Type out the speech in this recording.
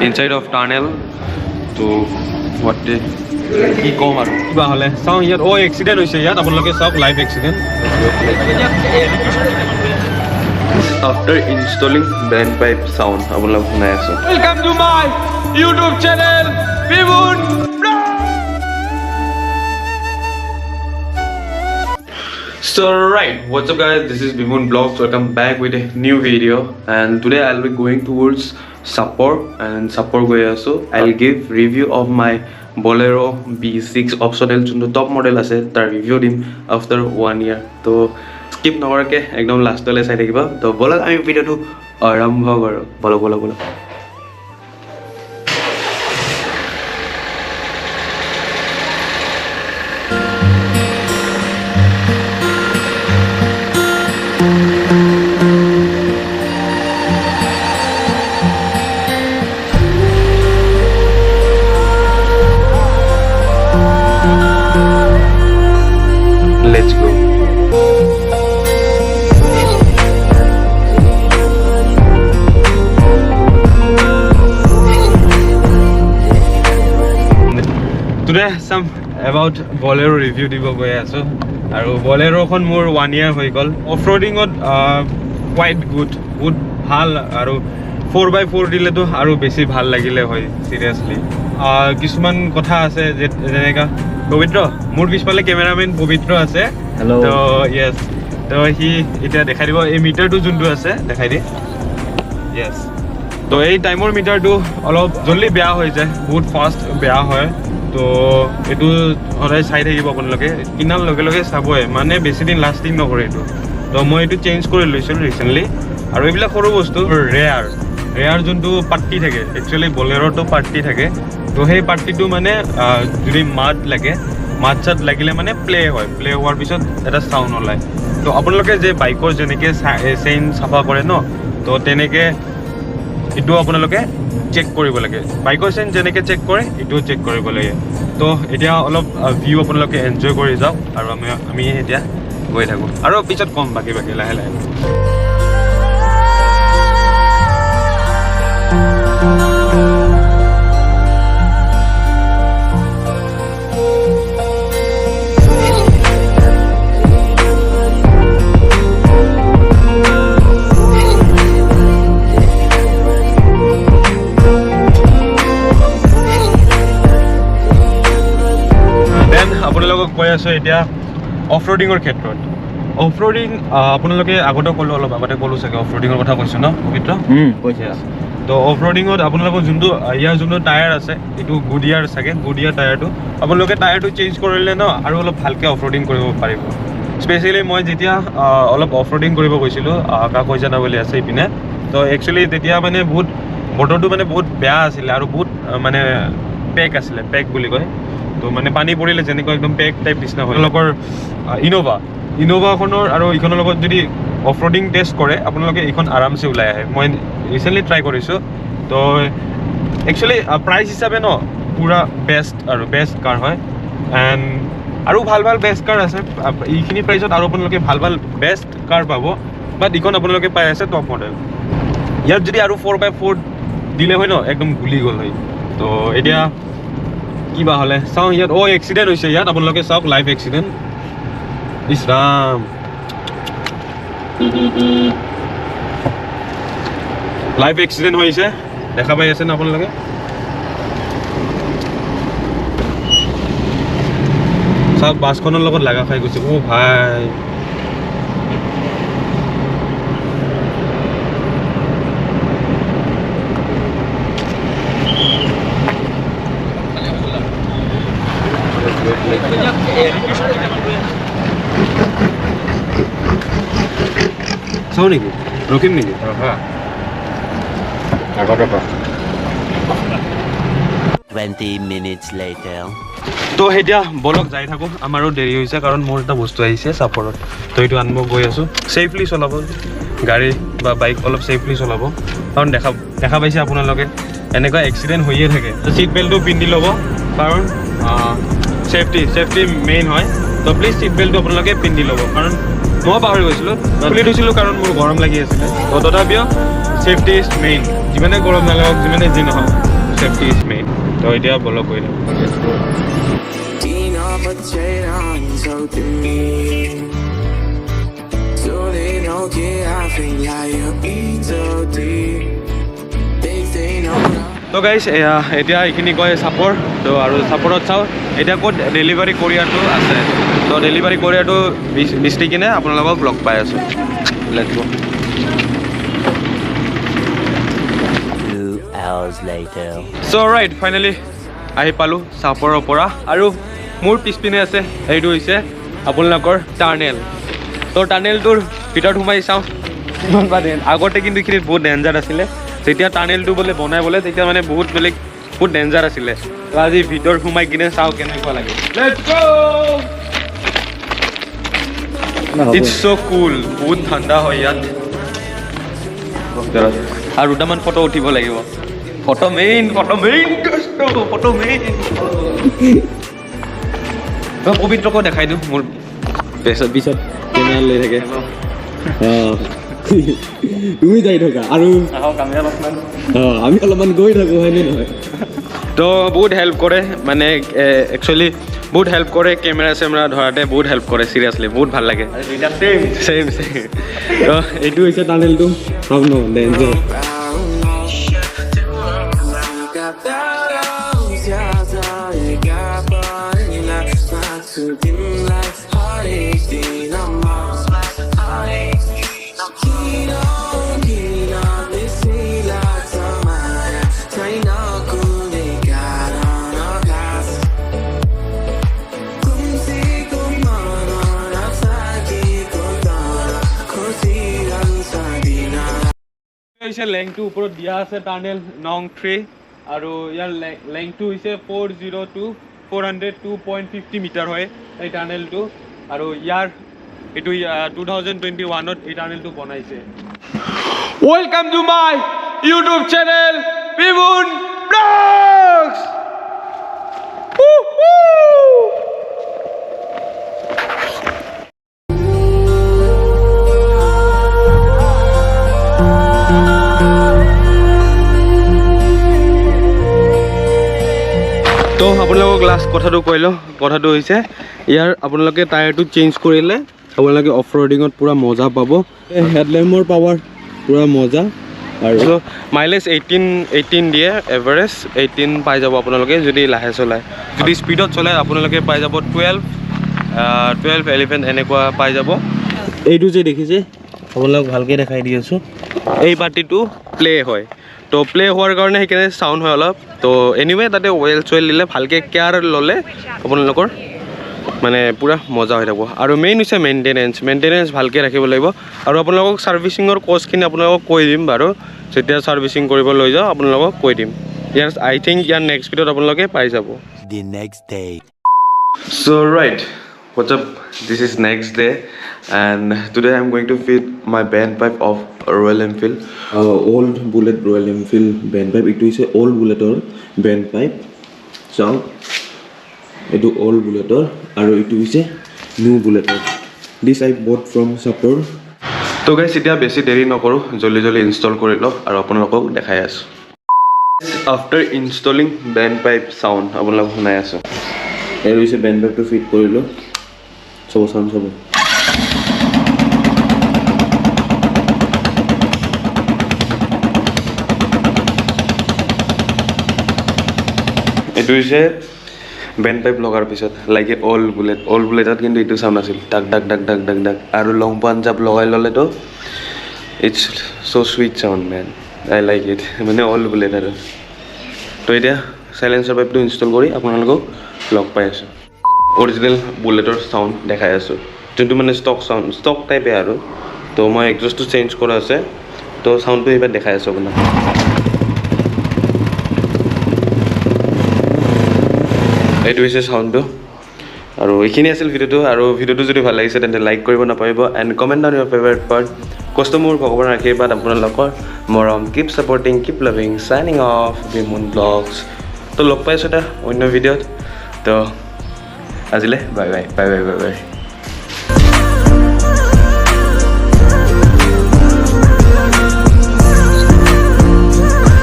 inside of tunnel. So what the কি কম আৰু কিবা হলে চাওঁ ইয়াত এক্সিডেণ্ট হৈছে ইয়াত আপোনালোকে চাওক live accident after installing band pipe sound আপোনালোক শুনাই আছো welcome to my YouTube channel Bibun So right, what's up guys, this is Bibun Vlogs. Welcome back with a new video and today I'll be going towards Sapor and Sapor goya so I'll give review of my Bolero B6 optional to the top model ase tar review dim after 1 year to skip nokorake ekdom last le sai thakiba to bolak ami video tu arambho karo bolo Let's go. Today some about Bolero review dibo goi aso aru Bolero khon mor 1 year hoi gol off-roading ot quite good bhal aru 4x4 dile to aru beshi bhal lagile hoy seriously কিছুমান কথা আছে যে যেনেকা পবিত্ৰ মোৰ পিছফালে ক্যামেৰাম্যান পবিত্ৰ আছে হেল্ল তো ইয়েস তো হি এটা দেখাই দিব এই মিটাৰটো যোনটো আছে দেখাই দি ইয়েস তো এই টাইমৰ মিটাৰটো অলপ জলদি বেয়া হৈ যায় বহুত ফাষ্ট বেয়া হয় তো এটো সদায় চাই থাকিব আপোনালোকে কিনাৰ লগে লগে চাবই মানে বেছি দিন লাষ্টিং নকৰে এটো তো মই এটো চেঞ্জ কৰি লৈছিলো ৰিসেন্টলি আৰু এইবিলাক সৰু বস্তু ৰেয়াৰ যোনটো পাৰ্টি থাকে একচুয়ালি বলেৰোটো পাৰ্টি থাকে তো সেই পাৰ্টিটো মানে যদি মাড লাগে মাছাত লাগিলে মানে প্লে হোৱাৰ পিছত এটা সাউন্ড ওলায় তো আপোনালোকে যে বাইকৰ যেনেকে চেইন সাফা কৰে ন তো তেনেকে এটো আপোনালোকে চেক কৰিব লাগে বাইকৰ চেইন যেনেকে চেক কৰে এটো চেক কৰিব লাগে তো এতিয়া অলপ ভিউ আপোনালোকে এনজয় কৰি যাওক আৰু আমি এতিয়া গৈ থাকো আৰু পিছত কম বাকি লাহে লাহে আপোনালোকক কৈ আছো এতিয়া অফ-ৰোডিংৰ ক্ষেত্ৰত অফ-ৰোডিং আপোনালোকে আগতে কলো অলপ আগতে কলো চাগে অফ-ৰোডিংৰ কথা কৈছো ন পবিত্ৰ কৈছে তো অফ-ৰোডিংত আপোনালোকৰ যোনটো ইয়াৰ যোনটো টায়াৰ আছে এটো গুডিয়াৰ চাগে গুডিয়াৰ টায়াৰটো আপোনালোকে টায়াৰটো চেঞ্জ কৰিলে ন আৰু অলপ ভালকে অফ-ৰোডিং কৰিব পাৰিব স্পেশালি মই যেতিয়া অলপ অফ-ৰোডিং কৰিব গৈছিলো কাকৈজানা বুলি আছে ইপিনে তো একচুয়ালি তেতিয়া মানে বহুত বটৰটো মানে বহুত বেয়া আছিল আৰু বহুত মানে পেক আছিল পেক বুলি কয় তো মানে পানী পৰিলে যেনেকৈ একদম পেক টাইপ নিচিনা হয় লগৰ ইনোভাখনৰ আৰু ইখনৰ লগত যদি অফ-ৰোডিং টেষ্ট কৰে আপোনালোকে ইখন আৰামছে ওলাই আহে মই ৰিসেন্টলি ট্ৰাই কৰিছো তো একচুয়ালি প্ৰাইস হিচাপে ন পুৰা বেষ্ট কাৰ হয় এন্ড আৰু ভাল বেষ্ট কাৰ আছে এইখিনি প্ৰাইসত আৰু আপোনালোকে ভাল বেষ্ট কাৰ পাব বাট ইখন আপোনালোকে পাই আছে টপ মডেল ইয়াত যদি আৰু 4x4 দিলে হয় ন একদম গুলি গল হয় তো এতিয়া কিবা হলে চাওঁ ইয়াত এক্সিডেণ্ট হৈছে ইয়াত আপোনালোকে চাওক লাইভ এক্সিডেণ্ট ইছৰাম লাইভ এক্সিডেণ্ট হৈছে দেখা পাই আছে না আপোনালোকে চাওক বাছখনৰ লগত লাগা খাই গৈছে ভাই চাও নেকি ৰখিম নেকি আগত 20 minutes later তো এতিয়া বলক যাই থাকো আমাৰো দেৰি হৈছে কাৰণ মোৰ এটা বস্তু আহিছে সাপৰত তো এইটো আনব গৈ আছো সেফলি চলাব গাড়ী বা বাইক অলপ সেফলি চলাব কাৰণ দেখা পাইছে আপোনালোকে এনেকুৱা এক্সিডেন্ট হৈয়ে থাকে তো সিট বেল্টটো পিন্ধি ল'ব কাৰণ সেফটি মেইন হয় তো প্লিজ সিট বেল্টটো আপোনালোকে পিন্ধি ল'ব কাৰণ মই পাহৰি গৈছিলোঁ খুলি থৈছিলোঁ কাৰণ মোৰ গৰম লাগি আছিলে তো তথাপিও সেফটি ইজ মেইন যিমানে গৰম নালাগক যিমানে যি নহওক সেফটি ইজ মেইন তো এতিয়া বলক কৰি দিওঁ তো গাইজ এতিয়া এইখিনি কয় চাপৰ তো আৰু চাপৰত চাওঁ এতিয়া ক'ত ডেলিভাৰী কৰিয়াৰটো আছে তো ডেলিভাৰী কৰিয়াৰটো বিচি কিনে আপোনালোকক লগ পাই আছোঁ let's go So right, finally আহি পালোঁ চাপৰৰ পৰা আৰু মোৰ পিছপিনে আছে এইটো হৈছে আপোনালোকৰ টাৰ্নেল তো টাৰ্নেলটোৰ ভিতৰত সোমাই চাওঁ কিমান বা আগতে কিন্তু এইখিনি বহুত ডেঞ্জাৰ আছিলে যেতিয়া টাৰ্নেলটো বোলে বনাই বোলে তেতিয়া মানে বহুত বেলেগ বহুত ডেঞ্জাৰ আছিলে তো আজি ভিতৰত সোমাই কিনে চাওঁ কেনেকুৱা লাগে লেটছ গো ইটছ ছ কুল বহুত ঠাণ্ডা হয় ইয়াত আৰু দুটামান ফটো উঠিব লাগিব ফটো মেইন পবিত্ৰকো দেখাই দিওঁ মোৰ পিছত কেমেৰা লৈ থাকে তুমি যাই থাকা আৰু আমি অলপমান গৈ থাকো হয়নে নহয় তো বহুত হেল্প কৰে মানে একচুৱেলি বহুত হেল্প কৰে কেমেৰা চেমেৰা ধৰাতে বহুত হেল্প কৰে চিৰিয়াছলি বহুত ভাল লাগে ছেম তো এইটো হৈছে টানেলটো চাওক ন ডেঞ্জাৰ লেংথটো ওপৰত দিয়া আছে টাৰ্নেল নং 3 আৰু ইয়াৰ লেংথটো হৈছে 402.50 মিটাৰ হয় এই টাৰ্নেলটো আৰু ইয়াৰ এইটো 2021ত এই টাৰ্নেলটো বনাইছে welcome to my YouTube channel Bimun vlogs তো আপোনালোকক লাষ্ট কথাটো কৈ লওঁ কথাটো হৈছে ইয়াৰ আপোনালোকে টায়াৰটো চেঞ্জ কৰিলে আপোনালোকে অফ ৰোডিঙত পুৰা মজা পাব হেডলেম্পৰ পাৱাৰ পুৰা মজা আৰু মাইলেজ 18 দিয়ে এভাৰেজ 18 পাই যাব আপোনালোকে যদি লাহে চলায় যদি স্পীডত চলায় আপোনালোকে পাই যাব 12 11 এনেকুৱা পাই যাব এইটো যে দেখিছে আপোনালোক ভালকৈ দেখাই দি আছোঁ এই পাৰ্টিটো প্লে হয় তো প্লে হোৱাৰ কাৰণে সেইকাৰণে চাউণ্ড হয় অলপ তো এনিৱে তাতে অইল চইল দিলে ভালকৈ কেয়াৰ ল'লে আপোনালোকৰ মানে পুৰা মজা হৈ থাকিব আৰু মেইন হৈছে মেইনটেনেঞ্চ ভালকৈ ৰাখিব লাগিব আৰু আপোনালোকক ছাৰ্ভিচিঙৰ কষ্টখিনি আপোনালোকক কৈ দিম বাৰু যেতিয়া ছাৰ্ভিচিং কৰিব লৈ যাওঁ আপোনালোকক কৈ দিম ইয়াৰ আই থিংক ইয়াৰ নেক্সট ভিডিঅ'ত আপোনালোকে পাই যাব The next day. So right, what's up? This is next day and today I'm going to fit my band pipe of Royal Enfield. Old bullet Royal Enfield band pipe. It is a old bulletor band pipe. So, it is old bulletor. And it is a new bulletor. This I bought from Sapor. So guys, এতিয়া বেছি দেৰি নকৰো জলদি install কৰি লওঁ আৰু আপোনালোকক দেখাই আছোঁ আফটাৰ ইনষ্টলিং বেণ্ড পাইপ চাউণ্ড আপোনালোকক শুনাই আছোঁ এইটো হৈছে বেণ্ড পাইপটো ফিট কৰিলোঁ চাব চাউণ্ড চাব এইটো হৈছে বেণ্ড পাইপ লগাৰ পিছত লাইক এ অল্ড বুলেটত কিন্তু এইটো চাউণ্ড আছিল ডাক ডাক ডাক ডাক ডাক ডাক আৰু লং পাঞ্জাব লগাই ল'লেতো it's so' sweet sound man I like it মানে অল্ড বুলেট আৰু তো এতিয়া চাইলেঞ্চাৰ পাইপটো ইনষ্টল কৰি আপোনালোকক লগ পাই আছোঁ অৰিজিনেল বুলেটৰ চাউণ্ড দেখাই আছোঁ যোনটো মানে ষ্টক টাইপে আৰু তো মই এক্সজষ্টটো চেঞ্জ কৰা আছে তো চাউণ্ডটো এইবাৰ দেখাই আছোঁ আপোনাক এইটো হৈছে চাউণ্ডটো আৰু এইখিনি আছিল ভিডিঅ'টো আৰু ভিডিঅ'টো যদি ভাল লাগিছে তেন্তে লাইক কৰিব নাপাহৰিব and comment down your favourite part কষ্ট মোৰ ভগৱানৰ আশীৰ্বাদ আপোনালোকৰ মৰম keep supporting keep loving signing off Bimun vlogs তো লগ পাইছোঁ এটা অন্য ভিডিঅ'ত তো আজিলৈ bye bye bye bye bye bye